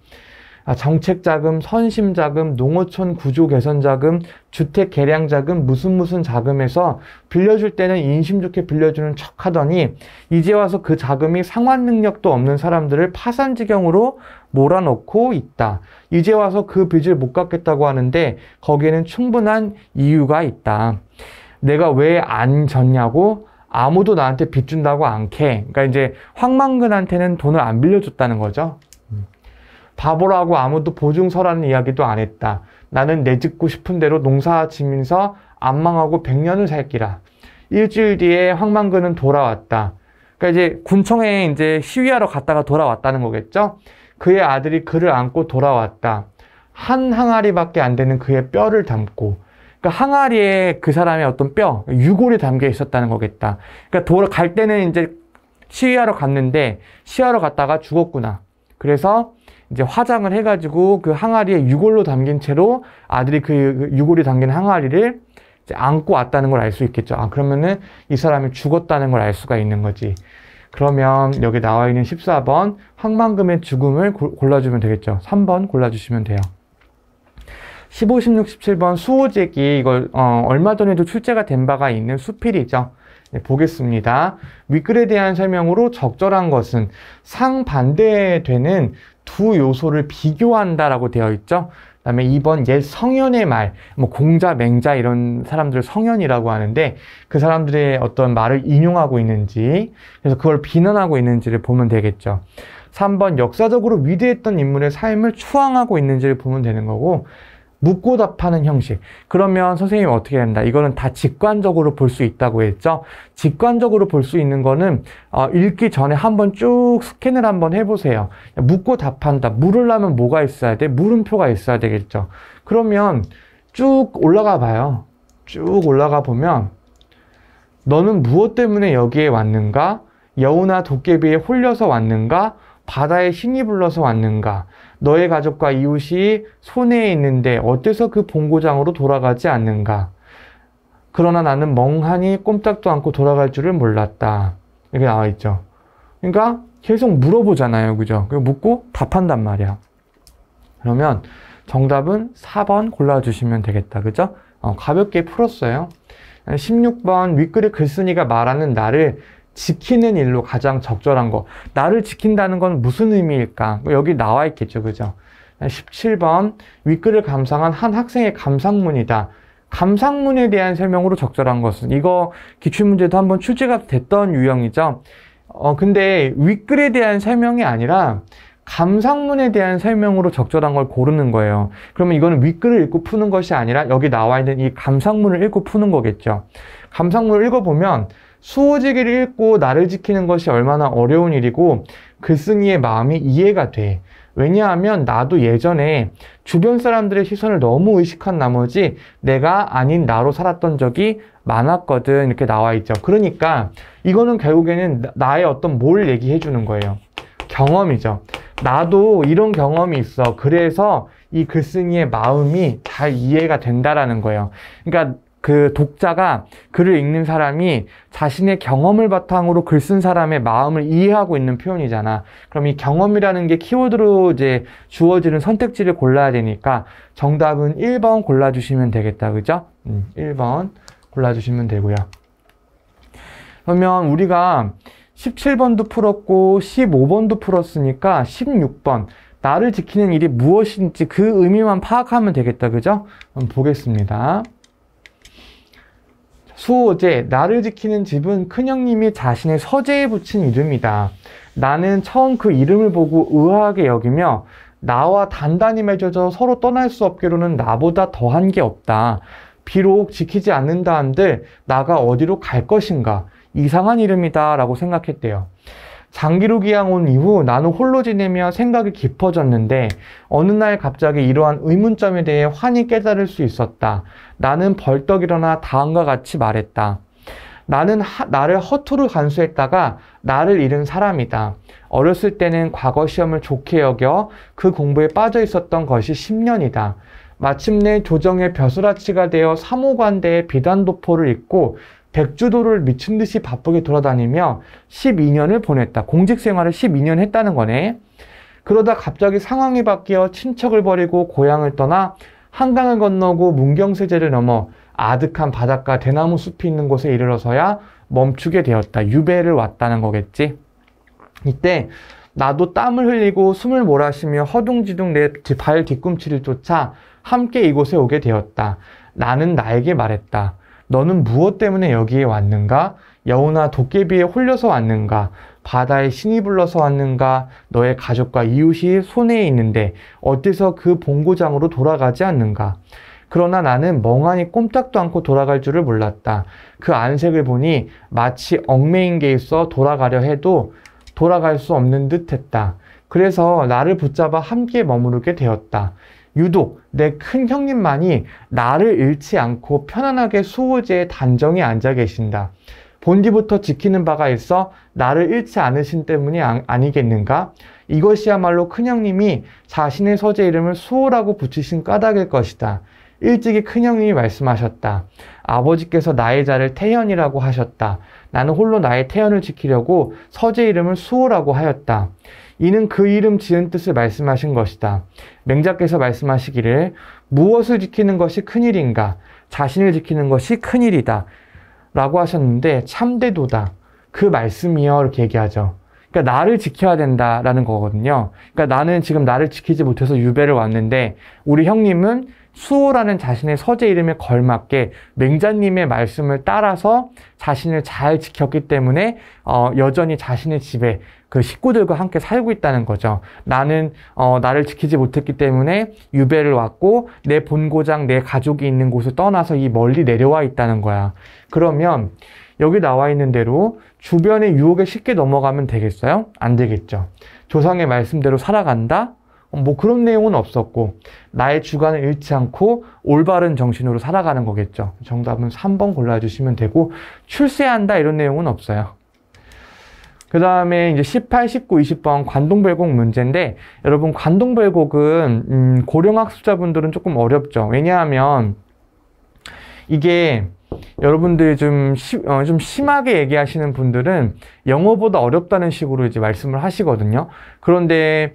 정책 자금, 선심 자금, 농어촌 구조 개선 자금, 주택 개량 자금, 무슨 자금에서 빌려줄 때는 인심 좋게 빌려주는 척 하더니 이제 와서 그 자금이 상환 능력도 없는 사람들을 파산지경으로 몰아넣고 있다. 이제 와서 그 빚을 못 갚겠다고 하는데 거기에는 충분한 이유가 있다. 내가 왜 안 졌냐고? 아무도 나한테 빚 준다고 안 캐. 그러니까 이제 황만근한테는 돈을 안 빌려줬다는 거죠. 바보라고 아무도 보증서라는 이야기도 안 했다. 나는 내 짓고 싶은 대로 농사 지면서 안 망하고 100년을 살기라. 일주일 뒤에 황만근은 돌아왔다. 그러니까 이제 군청에 이제 시위하러 갔다가 돌아왔다는 거겠죠? 그의 아들이 그를 안고 돌아왔다. 한 항아리밖에 안 되는 그의 뼈를 담고. 그러니까 항아리에 그 사람의 어떤 뼈, 유골이 담겨 있었다는 거겠다. 그러니까 갈 때는 이제 시위하러 갔는데 시위하러 갔다가 죽었구나. 그래서 이제 화장을 해가지고 그 항아리에 유골로 담긴 채로 아들이 그 유골이 담긴 항아리를 이제 안고 왔다는 걸 알 수 있겠죠. 그러면은 이 사람이 죽었다는 걸 알 수가 있는 거지. 그러면 여기 나와 있는 14번 황만금의 죽음을 골라주면 되겠죠. 3번 골라주시면 돼요. 15, 16, 17번 수호제기, 이거 얼마 전에도 출제가 된 바가 있는 수필이죠. 네, 보겠습니다. 윗글에 대한 설명으로 적절한 것은 상반대되는 두 요소를 비교한다라고 되어 있죠. 그 다음에 2번 옛 성현의 말, 뭐 공자, 맹자 이런 사람들을 성현이라고 하는데 그 사람들의 어떤 말을 인용하고 있는지, 그래서 그걸 비난하고 있는지를 보면 되겠죠. 3번 역사적으로 위대했던 인물의 삶을 추앙하고 있는지를 보면 되는 거고, 묻고 답하는 형식. 그러면 선생님이 어떻게 한다? 이거는 다 직관적으로 볼 수 있다고 했죠? 직관적으로 볼 수 있는 거는 읽기 전에 한번 쭉 스캔을 한번 해보세요. 묻고 답한다. 물으려면 뭐가 있어야 돼? 물음표가 있어야 되겠죠? 그러면 쭉 올라가 봐요. 쭉 올라가 보면 너는 무엇 때문에 여기에 왔는가? 여우나 도깨비에 홀려서 왔는가? 바다에 신이 불러서 왔는가? 너의 가족과 이웃이 손해에 있는데 어때서 그 본고장으로 돌아가지 않는가? 그러나 나는 멍하니 꼼짝도 않고 돌아갈 줄을 몰랐다. 이렇게 나와 있죠. 그러니까 계속 물어보잖아요. 그죠? 묻고 답한단 말이야. 그러면 정답은 4번 골라주시면 되겠다. 그죠? 가볍게 풀었어요. 16번 윗글의 글쓴이가 말하는 나를 지키는 일로 가장 적절한 거. 나를 지킨다는 건 무슨 의미일까? 여기 나와 있겠죠. 그죠? 17번 윗글을 감상한 한 학생의 감상문이다. 감상문에 대한 설명으로 적절한 것은, 이거 기출문제도 한번 출제가 됐던 유형이죠. 근데 윗글에 대한 설명이 아니라 감상문에 대한 설명으로 적절한 걸 고르는 거예요. 그러면 이거는 윗글을 읽고 푸는 것이 아니라 여기 나와 있는 이 감상문을 읽고 푸는 거겠죠. 감상문을 읽어보면 수호지기를 읽고 나를 지키는 것이 얼마나 어려운 일이고 글쓴이의 마음이 이해가 돼. 왜냐하면 나도 예전에 주변 사람들의 시선을 너무 의식한 나머지 내가 아닌 나로 살았던 적이 많았거든. 이렇게 나와 있죠. 그러니까 이거는 결국에는 나의 어떤 뭘 얘기해 주는 거예요. 경험이죠. 나도 이런 경험이 있어. 그래서 이 글쓴이의 마음이 잘 이해가 된다라는 거예요. 그러니까 그 독자가 글을 읽는 사람이 자신의 경험을 바탕으로 글 쓴 사람의 마음을 이해하고 있는 표현이잖아. 그럼 이 경험이라는 게 키워드로 이제 주어지는 선택지를 골라야 되니까 정답은 1번 골라주시면 되겠다. 그죠? 1번 골라주시면 되고요. 그러면 우리가 17번도 풀었고 15번도 풀었으니까 16번 나를 지키는 일이 무엇인지 그 의미만 파악하면 되겠다. 그죠? 그럼 보겠습니다. 수호제, 나를 지키는 집은 큰형님이 자신의 서재에 붙인 이름이다. 나는 처음 그 이름을 보고 의아하게 여기며 나와 단단히 맺어져 서로 떠날 수 없기로는 나보다 더한 게 없다. 비록 지키지 않는다 한들 나가 어디로 갈 것인가. 이상한 이름이다 라고 생각했대요. 장기로 기양 온 이후 나는 홀로 지내며 생각이 깊어졌는데 어느 날 갑자기 이러한 의문점에 대해 환히 깨달을 수 있었다. 나는 벌떡 일어나 다음과 같이 말했다. 나는 나를 허투루 간수했다가 나를 잃은 사람이다. 어렸을 때는 과거 시험을 좋게 여겨 그 공부에 빠져 있었던 것이 10년이다. 마침내 조정의 벼슬아치가 되어 사무관대의 비단도포를 입고 백주도를 미친 듯이 바쁘게 돌아다니며 12년을 보냈다. 공직 생활을 12년 했다는 거네. 그러다 갑자기 상황이 바뀌어 친척을 버리고 고향을 떠나 한강을 건너고 문경세제를 넘어 아득한 바닷가 대나무 숲이 있는 곳에 이르러서야 멈추게 되었다. 유배를 왔다는 거겠지. 이때 나도 땀을 흘리고 숨을 몰아쉬며 허둥지둥 내 발 뒤꿈치를 쫓아 함께 이곳에 오게 되었다. 나는 나에게 말했다. 너는 무엇 때문에 여기에 왔는가? 여우나 도깨비에 홀려서 왔는가? 바다에 신이 불러서 왔는가? 너의 가족과 이웃이 손해에 있는데 어때서 그 본고장으로 돌아가지 않는가? 그러나 나는 멍하니 꼼짝도 않고 돌아갈 줄을 몰랐다. 그 안색을 보니 마치 얽매인 게 있어 돌아가려 해도 돌아갈 수 없는 듯 했다. 그래서 나를 붙잡아 함께 머무르게 되었다. 유독 내 큰 형님만이 나를 잃지 않고 편안하게 수호제에 단정히 앉아 계신다. 본디부터 지키는 바가 있어 나를 잃지 않으신 때문이 아니겠는가? 이것이야말로 큰형님이 자신의 서재 이름을 수호라고 붙이신 까닭일 것이다. 일찍이 큰형님이 말씀하셨다. 아버지께서 나의 자를 태현이라고 하셨다. 나는 홀로 나의 태현을 지키려고 서재 이름을 수호라고 하였다. 이는 그 이름 지은 뜻을 말씀하신 것이다. 맹자께서 말씀하시기를 무엇을 지키는 것이 큰일인가? 자신을 지키는 것이 큰일이다. 라고 하셨는데 참되도다. 그 말씀이요. 이렇게 얘기하죠. 그러니까 나를 지켜야 된다라는 거거든요. 그러니까 나는 지금 나를 지키지 못해서 유배를 왔는데 우리 형님은 수호라는 자신의 서재 이름에 걸맞게 맹자님의 말씀을 따라서 자신을 잘 지켰기 때문에 여전히 자신의 집에 그 식구들과 함께 살고 있다는 거죠. 나는 나를 지키지 못했기 때문에 유배를 왔고 내 본고장, 내 가족이 있는 곳을 떠나서 이 멀리 내려와 있다는 거야. 그러면 여기 나와 있는 대로 주변의 유혹에 쉽게 넘어가면 되겠어요? 안 되겠죠. 조상의 말씀대로 살아간다? 뭐 그런 내용은 없었고 나의 주관을 잃지 않고 올바른 정신으로 살아가는 거겠죠. 정답은 3번 골라주시면 되고 출세한다 이런 내용은 없어요. 그 다음에 이제 18, 19, 20번 관동별곡 문제인데 여러분 관동별곡은 고령학습자분들은 조금 어렵죠. 왜냐하면 이게 여러분들이 좀 심하게 얘기하시는 분들은 영어보다 어렵다는 식으로 이제 말씀을 하시거든요. 그런데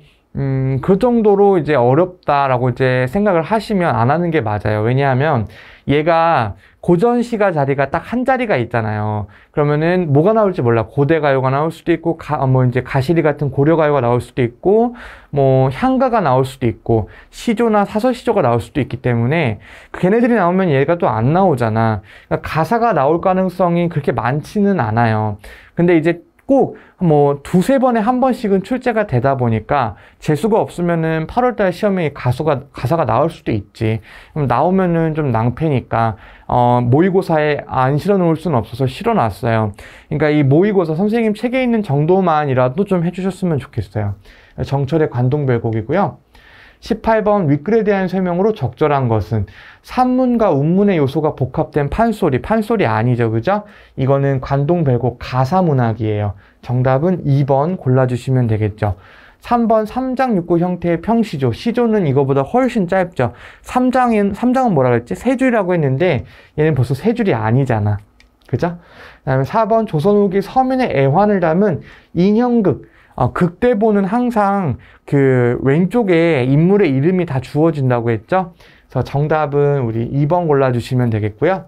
그 정도로 이제 어렵다라고 이제 생각을 하시면 안 하는 게 맞아요. 왜냐하면 얘가 고전시가 자리가 딱 한 자리가 있잖아요. 그러면은 뭐가 나올지 몰라. 고대가요가 나올 수도 있고, 이제 가시리 같은 고려가요가 나올 수도 있고, 향가가 나올 수도 있고, 시조나 사설시조가 나올 수도 있기 때문에 걔네들이 나오면 얘가 또 안 나오잖아. 그러니까 가사가 나올 가능성이 그렇게 많지는 않아요. 근데 이제 꼭 두세 번에 한 번씩은 출제가 되다 보니까 재수가 없으면은 8월달 시험에 가사가 나올 수도 있지. 그럼 나오면은 좀 낭패니까 모의고사에 안 실어놓을 수는 없어서 실어놨어요. 그러니까 이 모의고사 선생님 책에 있는 정도만이라도 좀 해주셨으면 좋겠어요. 정철의 관동별곡이고요. 18번 윗글에 대한 설명으로 적절한 것은 산문과 운문의 요소가 복합된 판소리 아니죠, 그죠? 이거는 관동별곡 가사문학이에요. 정답은 2번 골라주시면 되겠죠. 3번 3장 6구 형태의 평시조. 시조는 이거보다 훨씬 짧죠. 3장은 뭐라 그랬지? 세 줄이라고 했는데 얘는 벌써 세 줄이 아니잖아. 그죠? 그 다음에 4번 조선 후기 서민의 애환을 담은 인형극. 극대본은 항상 그 왼쪽에 인물의 이름이 다 주어진다고 했죠. 그래서 정답은 우리 2번 골라주시면 되겠고요.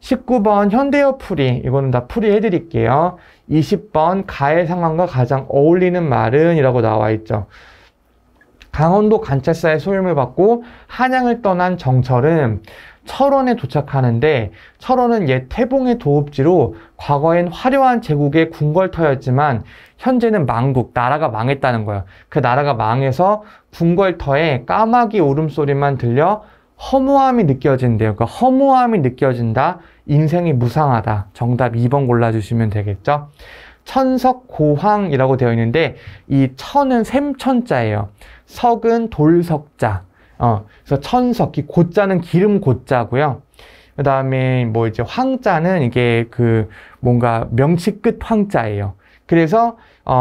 19번 현대어 풀이, 이거는 다 풀이 해드릴게요. 20번 가해 상황과 가장 어울리는 말은 이라고 나와 있죠. 강원도 관찰사의 소임을 받고 한양을 떠난 정철은 철원에 도착하는데 철원은 옛 태봉의 도읍지로 과거엔 화려한 제국의 궁궐터였지만 현재는 망국, 나라가 망했다는 거예요. 그 나라가 망해서 궁궐터에 까마귀 울음소리만 들려 허무함이 느껴진대요. 그러니까 허무함이 느껴진다. 인생이 무상하다. 정답 2번 골라주시면 되겠죠. 천석고황이라고 되어 있는데 이 천은 샘천자예요. 석은 돌석자. 그래서 천석, 이 고자는 기름 고자고요. 그 다음에 뭐 이제 황자는 이게 그 뭔가 명치 끝 황자예요. 그래서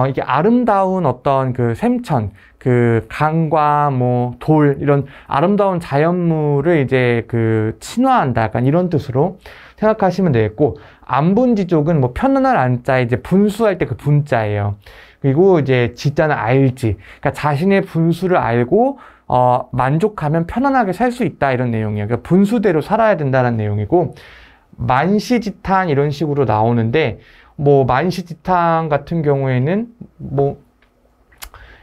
이게 아름다운 어떤 그 샘천, 그 강과 뭐 돌 이런 아름다운 자연물을 이제 그 친화한다, 약간 이런 뜻으로 생각하시면 되겠고, 안분지족은 뭐 편안한 안자에 이제 분수할 때 그 분자예요. 그리고 이제 지자는 알지, 그러니까 자신의 분수를 알고 만족하면 편안하게 살 수 있다, 이런 내용이에요. 그러니까 분수대로 살아야 된다는 내용이고, 만시지탄 이런 식으로 나오는데, 뭐 만시지탄 같은 경우에는 뭐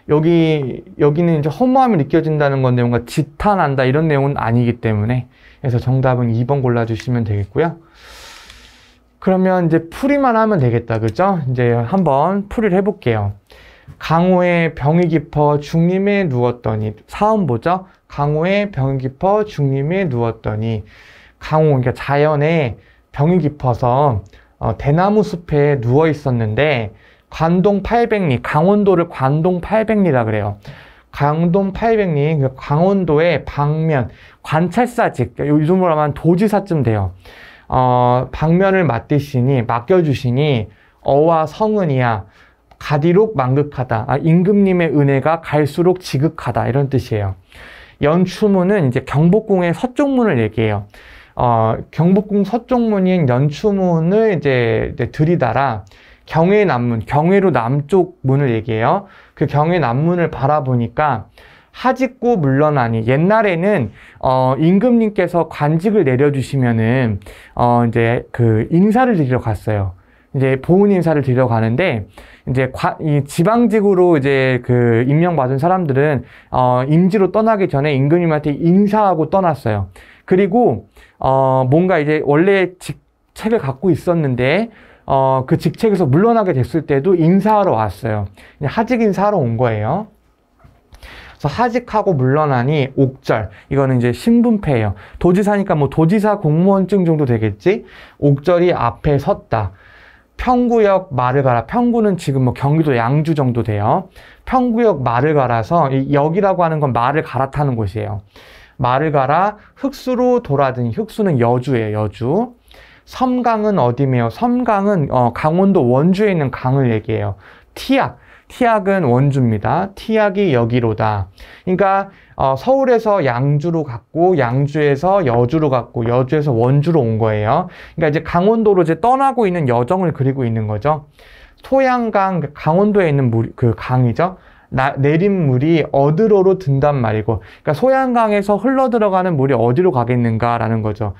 여기는 이제 허무함이 느껴진다는 건데 뭔가 지탄한다 이런 내용은 아니기 때문에, 그래서 정답은 2번 골라주시면 되겠고요. 그러면 이제 풀이만 하면 되겠다, 그죠? 이제 한번 풀이를 해볼게요. 강호의 병이 깊어 중림에 누웠더니, 사음 보죠? 강호의 병이 깊어 중림에 누웠더니, 강호, 그러니까 자연에 병이 깊어서 대나무 숲에 누워 있었는데, 관동 800리, 강원도를 관동 800리라 그래요. 강동 800리, 그 강원도의 방면, 관찰사직, 요즘으로 하면 도지사쯤 돼요. 방면을 맡겨주시니, 어와 성은이야, 가디록 만극하다. 임금님의 은혜가 갈수록 지극하다. 이런 뜻이에요. 연추문은 이제 경복궁의 서쪽문을 얘기해요. 경복궁 서쪽문인 연추문을 이제 들이달아 경의 남문, 경의로 남쪽 문을 얘기해요. 그 경의 남문을 바라보니까 하직고 물러나니, 옛날에는 임금님께서 관직을 내려주시면은 이제 그 인사를 드리러 갔어요. 이제 보훈 인사를 드리러 가는데, 이제 이 지방직으로 이제 그 임명받은 사람들은 임지로 떠나기 전에 임금님한테 인사하고 떠났어요. 그리고 뭔가 이제 원래 직책을 갖고 있었는데 그 직책에서 물러나게 됐을 때도 인사하러 왔어요. 하직 인사하러 온 거예요. 그래서 하직하고 물러나니 옥절, 이거는 이제 신분패예요. 도지사니까 뭐 도지사 공무원증 정도 되겠지? 옥절이 앞에 섰다. 평구역 말을 갈아, 평구는 지금 뭐 경기도 양주 정도 돼요. 평구역 말을 갈아서, 역이라고 하는 건 말을 갈아타는 곳이에요. 말을 갈아 흑수로 돌아드니, 흑수는 여주예요, 여주. 섬강은 어디며? 섬강은 강원도 원주에 있는 강을 얘기해요. 티악은 원주입니다. 티악이 여기로다. 그러니까 서울에서 양주로 갔고, 양주에서 여주로 갔고, 여주에서 원주로 온 거예요. 그러니까 이제 강원도로 이제 떠나고 있는 여정을 그리고 있는 거죠. 소양강, 강원도에 있는 그 강이죠. 내린 물이 어디로로 든단 말이고, 그러니까 소양강에서 흘러 들어가는 물이 어디로 가겠는가라는 거죠.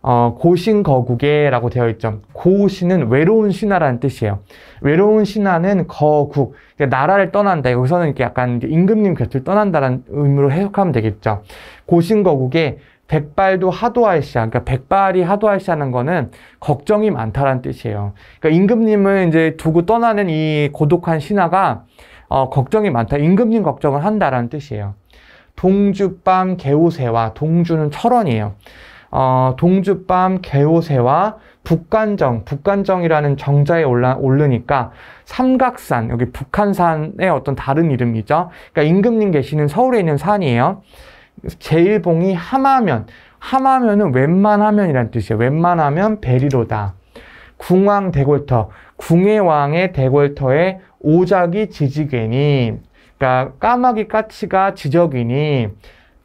고신거국에라고 되어 있죠. 고신은 외로운 신하라는 뜻이에요. 외로운 신하는 거국, 그러니까 나라를 떠난다. 여기서는 이렇게 약간 임금님 곁을 떠난다는 의미로 해석하면 되겠죠. 고신거국에 백발도 하도할시야. 그러니까 백발이 하도할시하는 거는 걱정이 많다라는 뜻이에요. 그러니까 임금님을 이제 두고 떠나는 이 고독한 신하가 걱정이 많다. 임금님 걱정을 한다라는 뜻이에요. 동주밤 개오새와, 동주는 철원이에요. 동주밤 개오새와 북간정이라는 정자에 오르니까 삼각산, 여기 북한산의 어떤 다른 이름이죠. 그러니까 임금님 계시는 서울에 있는 산이에요. 제일봉이 하마면은 웬만하면이라는 뜻이에요. 웬만하면 베리로다. 궁왕 대궐터, 궁의 왕의 대궐터에 오작이 지지개니, 그러니까 까마귀 까치가 지적이니,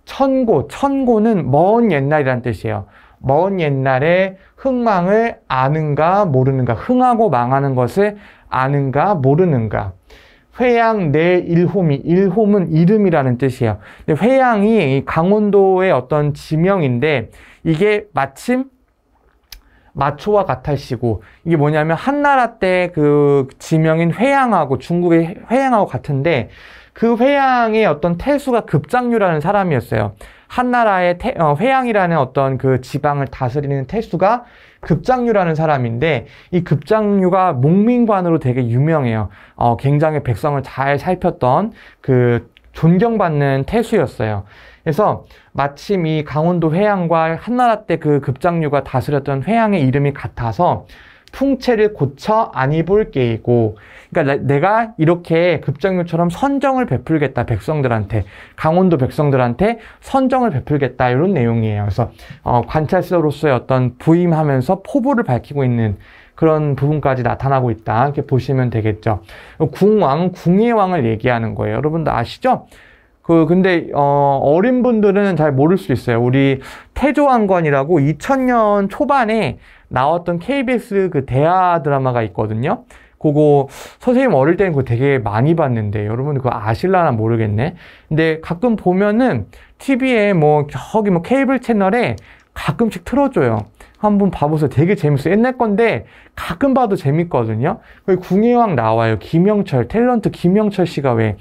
천고는 먼 옛날이란 뜻이에요. 먼 옛날에 흥망을 아는가 모르는가, 흥하고 망하는 것을 아는가 모르는가. 회양 내 일홈은 이름이라는 뜻이에요. 근데 회양이 강원도의 어떤 지명인데, 이게 마침 마초와 같을시고, 이게 뭐냐면 한나라 때 그 지명인 회양하고, 중국의 회양하고 같은데, 그 회양의 어떤 태수가 급장류라는 사람이었어요. 한나라의 회양이라는 어떤 그 지방을 다스리는 태수가 급장류라는 사람인데, 이 급장류가 몽민관으로 되게 유명해요. 굉장히 백성을 잘 살폈던 그 존경받는 태수였어요. 그래서 마침 이 강원도 회양과 한나라 때 그 급장류가 다스렸던 회양의 이름이 같아서 풍채를 고쳐 안 입을 게이고. 그러니까 내가 이렇게 급정유처럼 선정을 베풀겠다, 백성들한테. 강원도 백성들한테 선정을 베풀겠다, 이런 내용이에요. 그래서 관찰서로서의 어떤 부임하면서 포부를 밝히고 있는 그런 부분까지 나타나고 있다, 이렇게 보시면 되겠죠. 궁왕, 궁의 왕을 얘기하는 거예요. 여러분들 아시죠? 근데 어린 분들은 잘 모를 수 있어요. 우리 태조왕건이라고 2000년 초반에 나왔던 KBS 그 대하 드라마가 있거든요. 그거 선생님 어릴 때는 그거 되게 많이 봤는데 여러분 그거 아실라나 모르겠네. 근데 가끔 보면은 TV에 저기 케이블 채널에 가끔씩 틀어줘요. 한번 봐보세요. 되게 재밌어요. 옛날 건데 가끔 봐도 재밌거든요. 궁의 왕 나와요. 김영철, 탤런트 김영철 씨가 왜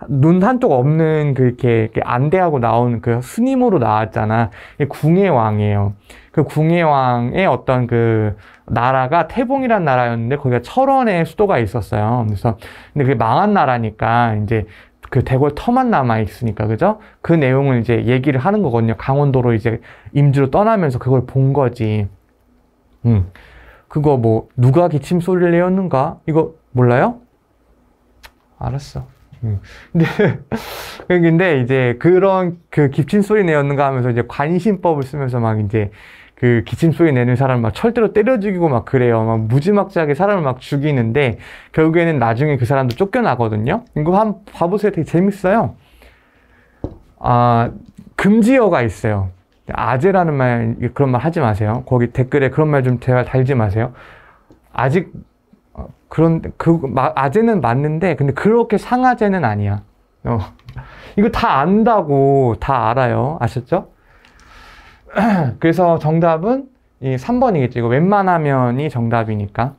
눈 한쪽 없는 이렇게 안대하고 나오는 그 스님으로 나왔잖아. 궁의 왕이에요. 그 궁의 왕의 어떤 그 나라가 태봉이란 나라였는데 거기가 철원에 수도가 있었어요. 그래서 근데 그게 망한 나라니까 이제 그 대궐 터만 남아 있으니까, 그죠? 그 내용을 이제 얘기를 하는 거거든요. 강원도로 이제 임주로 떠나면서 그걸 본 거지. 그거 누가 기침 소리를 내었는가? 이거 몰라요? 알았어. 근데 이제 그런 기침 소리 내었는가 하면서 이제 관심법을 쓰면서 막 이제 그 기침 소리 내는 사람을 막 철대로 때려 죽이고 막 그래요. 막 무지막지하게 사람을 막 죽이는데 결국에는 나중에 그 사람도 쫓겨나거든요. 이거 한번 봐보세요. 되게 재밌어요. 금지어가 있어요. 아재라는 말, 그런 말 하지 마세요. 거기 댓글에 그런 말 좀 제발 달지 마세요. 아직 아재는 맞는데, 근데 그렇게 상아재는 아니야. 이거 다 안다고, 다 알아요. 아셨죠? 그래서 정답은 이 3번이겠죠. 이거 웬만하면이 정답이니까.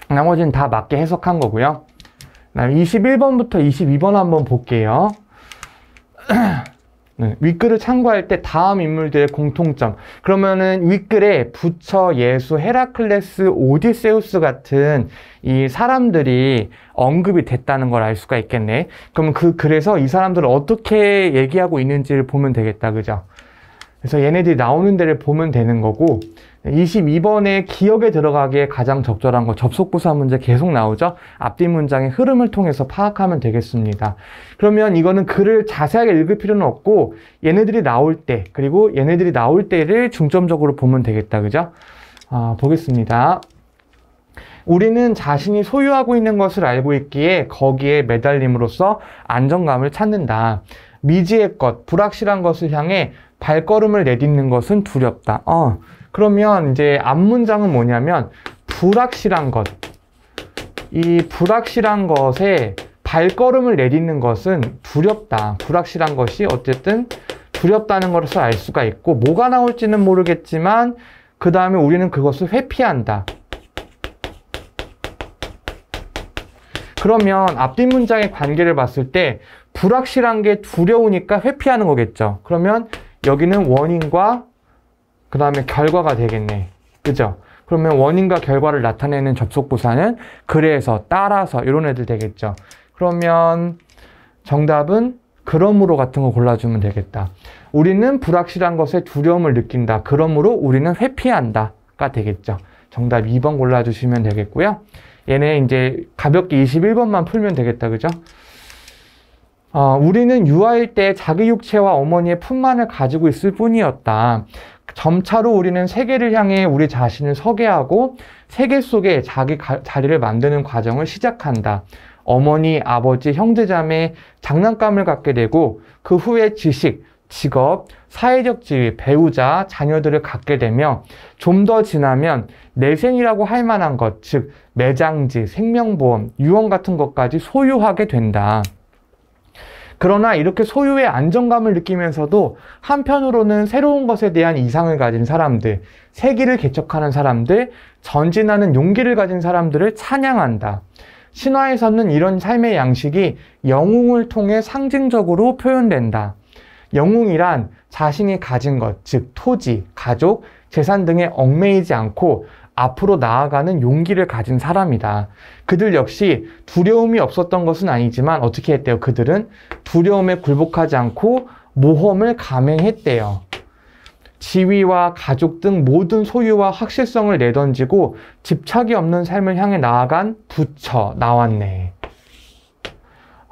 나머지는 다 맞게 해석한 거고요. 21번부터 22번 한번 볼게요. 윗글을 참고할 때 다음 인물들의 공통점. 그러면은 윗글에 부처, 예수, 헤라클레스, 오디세우스 같은 이 사람들이 언급이 됐다는 걸 알 수가 있겠네. 그러면 그래서 이 사람들을 어떻게 얘기하고 있는지를 보면 되겠다. 그죠? 그래서 얘네들이 나오는 데를 보면 되는 거고, 22번에 기억에 들어가기에 가장 적절한 거 접속부사 문제 계속 나오죠? 앞뒤 문장의 흐름을 통해서 파악하면 되겠습니다. 그러면 이거는 글을 자세하게 읽을 필요는 없고 얘네들이 나올 때, 그리고 얘네들이 나올 때를 중점적으로 보면 되겠다. 그죠? 보겠습니다. 우리는 자신이 소유하고 있는 것을 알고 있기에 거기에 매달림으로써 안정감을 찾는다. 미지의 것, 불확실한 것을 향해 발걸음을 내딛는 것은 두렵다. 그러면 이제 앞문장은 뭐냐면 불확실한 것, 이 불확실한 것에 발걸음을 내딛는 것은 두렵다. 불확실한 것이 어쨌든 두렵다는 것을 알 수가 있고, 뭐가 나올지는 모르겠지만 그 다음에 우리는 그것을 회피한다. 그러면 앞뒤 문장의 관계를 봤을 때 불확실한 게 두려우니까 회피하는 거겠죠. 그러면 여기는 원인과 그 다음에 결과가 되겠네. 그죠? 그러면 원인과 결과를 나타내는 접속부사는 그래서, 따라서 이런 애들 되겠죠. 그러면 정답은 그러므로 같은 거 골라주면 되겠다. 우리는 불확실한 것에 두려움을 느낀다. 그러므로 우리는 회피한다가 되겠죠. 정답 2번 골라주시면 되겠고요. 얘네 이제 가볍게 21번만 풀면 되겠다. 그죠? 우리는 유아일 때 자기 육체와 어머니의 품만을 가지고 있을 뿐이었다. 점차로 우리는 세계를 향해 우리 자신을 서게 하고 세계 속에 자기 자리를 만드는 과정을 시작한다. 어머니, 아버지, 형제자매, 장난감을 갖게 되고 그 후에 지식, 직업, 사회적 지위, 배우자, 자녀들을 갖게 되며 좀 더 지나면 내생이라고 할 만한 것, 즉 매장지, 생명보험, 유언 같은 것까지 소유하게 된다. 그러나 이렇게 소유의 안정감을 느끼면서도 한편으로는 새로운 것에 대한 이상을 가진 사람들, 세기를 개척하는 사람들, 전진하는 용기를 가진 사람들을 찬양한다. 신화에서는 이런 삶의 양식이 영웅을 통해 상징적으로 표현된다. 영웅이란 자신이 가진 것, 즉 토지, 가족, 재산 등에 얽매이지 않고 앞으로 나아가는 용기를 가진 사람이다. 그들 역시 두려움이 없었던 것은 아니지만 어떻게 했대요? 그들은 두려움에 굴복하지 않고 모험을 감행했대요. 지위와 가족 등 모든 소유와 확실성을 내던지고 집착이 없는 삶을 향해 나아간 부처 나왔네.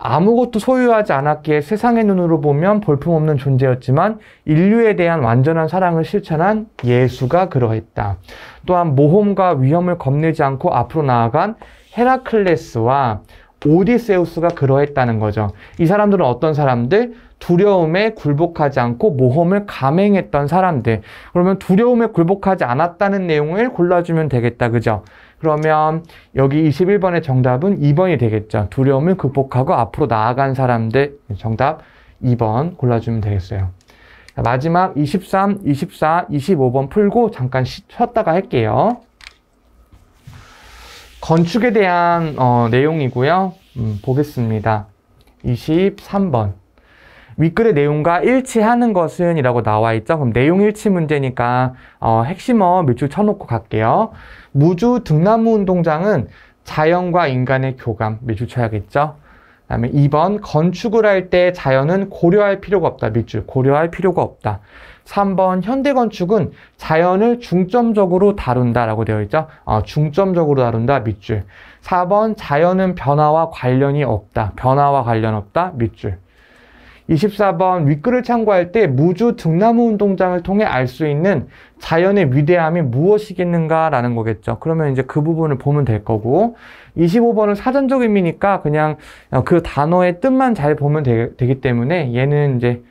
아무것도 소유하지 않았기에 세상의 눈으로 보면 볼품없는 존재였지만 인류에 대한 완전한 사랑을 실천한 예수가 그러했다. 또한 모험과 위험을 겁내지 않고 앞으로 나아간 헤라클레스와 오디세우스가 그러했다는 거죠. 이 사람들은 어떤 사람들? 두려움에 굴복하지 않고 모험을 감행했던 사람들. 그러면 두려움에 굴복하지 않았다는 내용을 골라주면 되겠다. 그죠? 그러면 여기 21번의 정답은 2번이 되겠죠. 두려움을 극복하고 앞으로 나아간 사람들. 정답 2번 골라주면 되겠어요. 마지막 23, 24, 25번 풀고 잠깐 쉬었다가 할게요. 건축에 대한 내용이고요. 보겠습니다. 23번. 윗글의 내용과 일치하는 것은 이라고 나와 있죠. 그럼 내용 일치 문제니까 핵심어 몇 줄 쳐놓고 갈게요. 무주 등나무 운동장은 자연과 인간의 교감 몇 줄 쳐야겠죠. 그 다음에 2번 건축을 할 때 자연은 고려할 필요가 없다. 몇 줄 고려할 필요가 없다. 3번 현대건축은 자연을 중점적으로 다룬다 라고 되어 있죠. 중점적으로 다룬다 몇 줄. 4번 자연은 변화와 관련이 없다. 변화와 관련 없다 몇 줄. 24번 윗글을 참고할 때 무주 등나무 운동장을 통해 알 수 있는 자연의 위대함이 무엇이겠는가 라는 거겠죠. 그러면 이제 그 부분을 보면 될 거고 25번은 사전적 의미니까 그냥 그 단어의 뜻만 잘 보면 되기 때문에 얘는 이제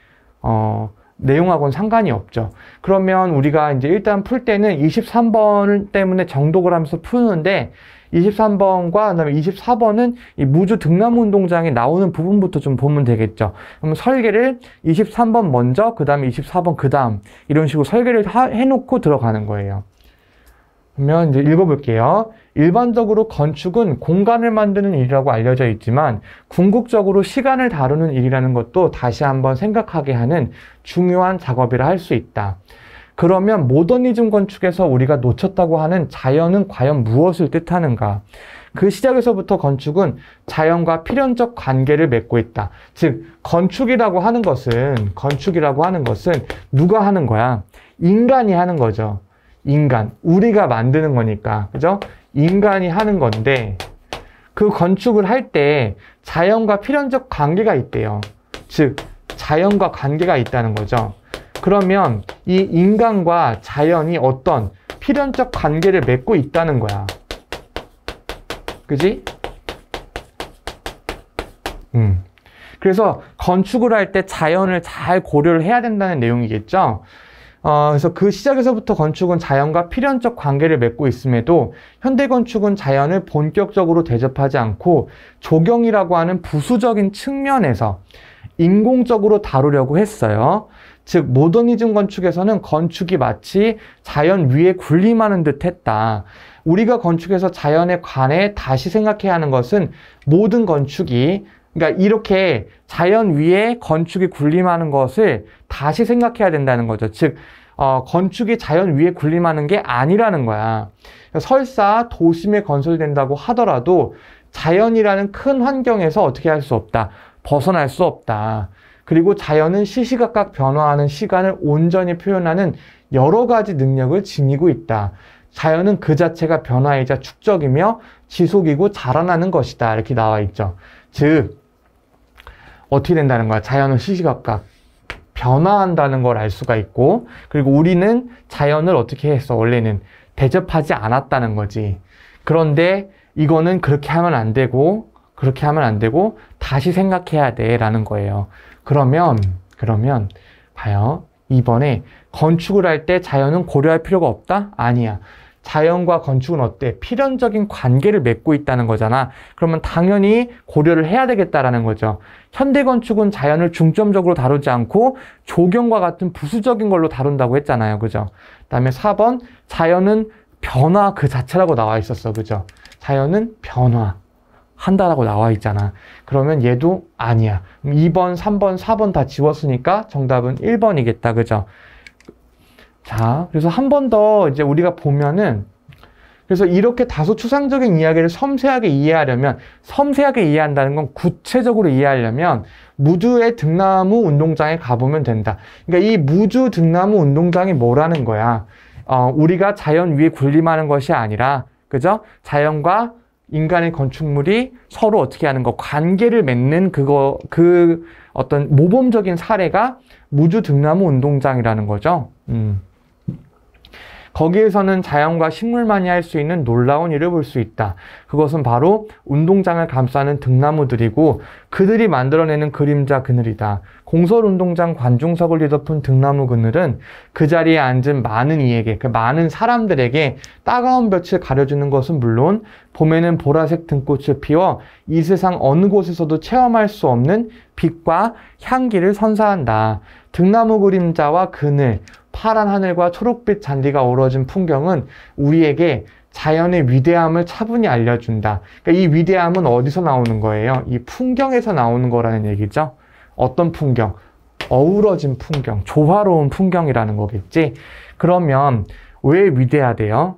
내용하고는 상관이 없죠. 그러면 우리가 이제 일단 풀 때는 23번 때문에 정독을 하면서 푸는데 23번과 그다음에 24번은 이 무주 등나무 운동장에 나오는 부분부터 좀 보면 되겠죠. 그럼 설계를 23번 먼저, 그 다음에 24번 그 다음 이런 식으로 설계를 해놓고 들어가는 거예요. 그러면 이제 읽어볼게요. 일반적으로 건축은 공간을 만드는 일이라고 알려져 있지만 궁극적으로 시간을 다루는 일이라는 것도 다시 한번 생각하게 하는 중요한 작업이라 할 수 있다. 그러면 모더니즘 건축에서 우리가 놓쳤다고 하는 자연은 과연 무엇을 뜻하는가? 그 시작에서부터 건축은 자연과 필연적 관계를 맺고 있다. 즉, 건축이라고 하는 것은 누가 하는 거야? 인간이 하는 거죠. 인간. 우리가 만드는 거니까. 그죠? 인간이 하는 건데, 그 건축을 할 때 자연과 필연적 관계가 있대요. 즉, 자연과 관계가 있다는 거죠. 그러면 이 인간과 자연이 어떤 필연적 관계를 맺고 있다는 거야. 그지? 그래서 건축을 할 때 자연을 잘 고려를 해야 된다는 내용이겠죠. 그래서 그 시작에서부터 건축은 자연과 필연적 관계를 맺고 있음에도 현대건축은 자연을 본격적으로 대접하지 않고 조경이라고 하는 부수적인 측면에서 인공적으로 다루려고 했어요. 즉 모더니즘 건축에서는 건축이 마치 자연 위에 군림하는 듯 했다. 우리가 건축에서 자연에 관해 다시 생각해야 하는 것은 모든 건축이 그러니까 이렇게 자연 위에 건축이 군림하는 것을 다시 생각해야 된다는 거죠. 즉 건축이 자연 위에 군림하는 게 아니라는 거야. 설사 도심에 건설된다고 하더라도 자연이라는 큰 환경에서 어떻게 할 수 없다. 벗어날 수 없다. 그리고 자연은 시시각각 변화하는 시간을 온전히 표현하는 여러 가지 능력을 지니고 있다. 자연은 그 자체가 변화이자 축적이며 지속이고 자라나는 것이다. 이렇게 나와 있죠. 즉 어떻게 된다는 거야? 자연은 시시각각 변화한다는 걸 알 수가 있고 그리고 우리는 자연을 어떻게 했어? 원래는 대접하지 않았다는 거지. 그런데 이거는 그렇게 하면 안 되고 다시 생각해야 돼 라는 거예요. 그러면 봐요. 이번에 건축을 할 때 자연은 고려할 필요가 없다? 아니야. 자연과 건축은 어때? 필연적인 관계를 맺고 있다는 거잖아. 그러면 당연히 고려를 해야 되겠다라는 거죠. 현대 건축은 자연을 중점적으로 다루지 않고 조경과 같은 부수적인 걸로 다룬다고 했잖아요. 그죠? 그다음에 4번 자연은 변화 그 자체라고 나와 있었어. 그죠? 자연은 변화 한다라고 나와 있잖아. 그러면 얘도 아니야. 2번, 3번, 4번 다 지웠으니까 정답은 1번이겠다. 그죠? 자, 그래서 한 번 더 이제 우리가 보면은 그래서 이렇게 다소 추상적인 이야기를 섬세하게 이해한다는 건 구체적으로 이해하려면 무주의 등나무 운동장에 가보면 된다. 그러니까 이 무주 등나무 운동장이 뭐라는 거야? 우리가 자연 위에 군림하는 것이 아니라, 그죠? 자연과 인간의 건축물이 서로 어떻게 하는 거, 관계를 맺는 그 어떤 모범적인 사례가 무주 등나무 운동장이라는 거죠. 거기에서는 자연과 식물만이 할 수 있는 놀라운 일을 볼 수 있다. 그것은 바로 운동장을 감싸는 등나무들이고 그들이 만들어내는 그림자 그늘이다. 공설운동장 관중석을 뒤덮은 등나무 그늘은 그 자리에 앉은 많은 이에게, 그 많은 사람들에게 따가운 볕을 가려주는 것은 물론 봄에는 보라색 등꽃을 피워 이 세상 어느 곳에서도 체험할 수 없는 빛과 향기를 선사한다. 등나무 그림자와 그늘, 파란 하늘과 초록빛 잔디가 어우러진 풍경은 우리에게 자연의 위대함을 차분히 알려준다. 그러니까 이 위대함은 어디서 나오는 거예요? 이 풍경에서 나오는 거라는 얘기죠. 어떤 풍경? 어우러진 풍경, 조화로운 풍경이라는 거겠지. 그러면 왜 위대하대요?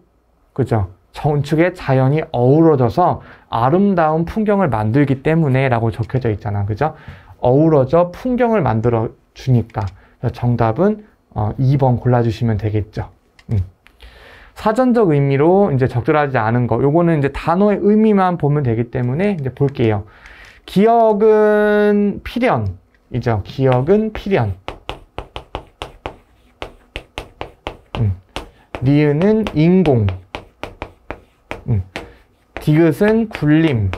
그죠? 전축에 자연이 어우러져서 아름다운 풍경을 만들기 때문에 라고 적혀져 있잖아. 그죠? 어우러져 풍경을 만들어 주니까. 정답은 2번 골라주시면 되겠죠. 사전적 의미로 이제 적절하지 않은 거, 요거는 이제 단어의 의미만 보면 되기 때문에 이제 볼게요. 기억은 필연이죠. 기억은 필연. 니은은 인공. 디귿은 굴림.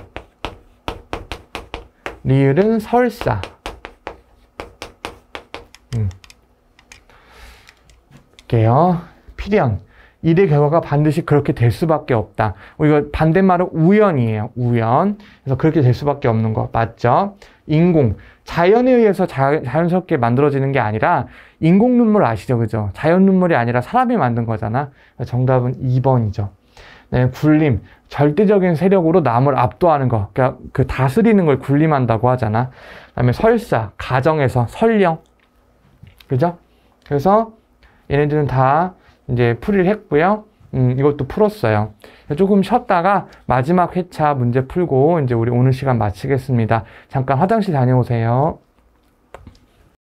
리을은 설사. 볼게요. 필연. 일의 결과가 반드시 그렇게 될 수밖에 없다. 이거 반대말은 우연이에요. 우연. 그래서 그렇게 될 수밖에 없는 거 맞죠? 인공. 자연에 의해서 자연스럽게 만들어지는 게 아니라 인공 눈물 아시죠? 그죠? 자연 눈물이 아니라 사람이 만든 거잖아. 정답은 2번이죠. 네, 굴림. 절대적인 세력으로 남을 압도하는 거. 그러니까 그 다스리는 걸 굴림한다고 하잖아. 그다음에 설사. 가정에서 설령. 그죠? 그래서 얘네들은 다 이제 풀이를 했고요. 이것도 풀었어요. 조금 쉬었다가 마지막 회차 문제 풀고 이제 우리 오늘 시간 마치겠습니다. 잠깐 화장실 다녀오세요.